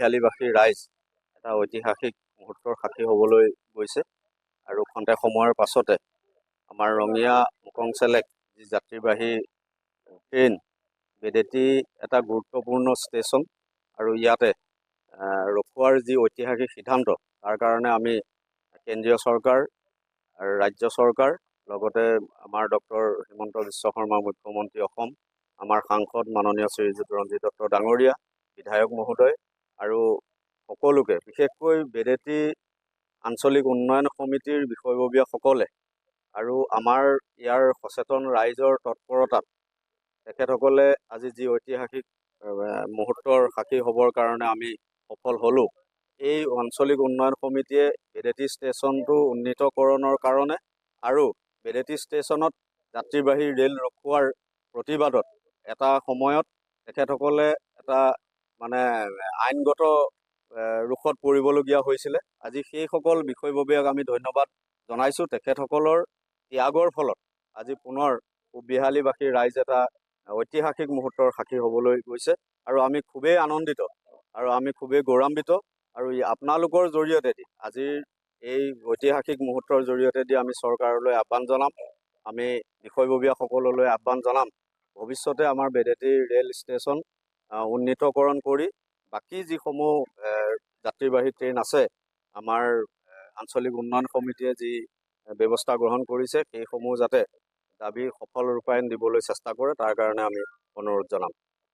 বিহালীবাসী ৰাইজ এটা ঐতিহাসিক মুহূৰ্তৰ সাক্ষী হ'বলৈ গৈছে আৰু খন্তেক সময়ৰ পাছতে আমাৰ ৰঙিয়া মুকংচেলেক যি যাত্ৰীবাহী ট্ৰেইন বেদেতি এটা গুৰুত্বপূৰ্ণ ষ্টেচন আৰু ইয়াতে ৰখোৱাৰ যি ঐতিহাসিক সিদ্ধান্ত তাৰ কাৰণে আমি কেন্দ্ৰীয় চৰকাৰ আৰু ৰাজ্য চৰকাৰ লগতে আমাৰ ডক্টৰ হিমন্ত বিশ্ব শৰ্মা মুখ্যমন্ত্ৰী অসম আমাৰ সাংসদ মাননীয় শ্ৰীযুত ৰঞ্জিত দত্ত ডাঙৰীয়া বিধায়ক মহোদয় আৰু সকলোকে বিশেষকৈ বেদেতি আঞ্চলিক উন্নয়ন সমিতিৰ বিষয়ববীয়াসকলে আৰু আমাৰ ইয়াৰ সচেতন ৰাইজৰ তৎপৰতাত তেখেতসকলে আজি যি ঐতিহাসিক মুহূৰ্তৰ সাক্ষী হ'বৰ কাৰণে আমি সফল হ'লোঁ। এই আঞ্চলিক উন্নয়ন সমিতিয়ে বেদেতি ষ্টেচনটো উন্নীতকৰণৰ কাৰণে আৰু বেদেতি ষ্টেচনত যাত্ৰীবাহী ৰেল ৰখোৱাৰ প্ৰতিবাদত এটা সময়ত তেখেতসকলে এটা মানে আইনগত ৰোষত পৰিবলগীয়া হৈছিলে। আজি সেইসকল বিষয়ববীয়াক আমি ধন্যবাদ জনাইছোঁ। তেখেতসকলৰ ত্যাগৰ ফলত আজি পুনৰ বিহালীবাসী ৰাইজ এটা ঐতিহাসিক মুহূৰ্তৰ সাক্ষী হ'বলৈ গৈছে আৰু আমি খুবেই আনন্দিত আৰু আমি খুবেই গৌৰৱান্বিত আৰু আপোনালোকৰ জৰিয়তে আজিৰ এই ঐতিহাসিক মুহূৰ্তৰ জৰিয়তে আমি চৰকাৰলৈ আহ্বান জনাম, আমি বিষয়ববীয়াসকললৈ আহ্বান জনাম ভৱিষ্যতে আমাৰ বেদেতি ৰেল ষ্টেচন উন্নীতকৰণ কৰি বাকী যিসমূহ যাত্ৰীবাহী ট্ৰেইন আছে আমাৰ আঞ্চলিক উন্নয়ন সমিতিয়ে যি ব্যৱস্থা গ্ৰহণ কৰিছে সেইসমূহ যাতে দাবী সফল ৰূপায়ণ দিবলৈ চেষ্টা কৰে তাৰ কাৰণে আমি অনুৰোধ জনাম।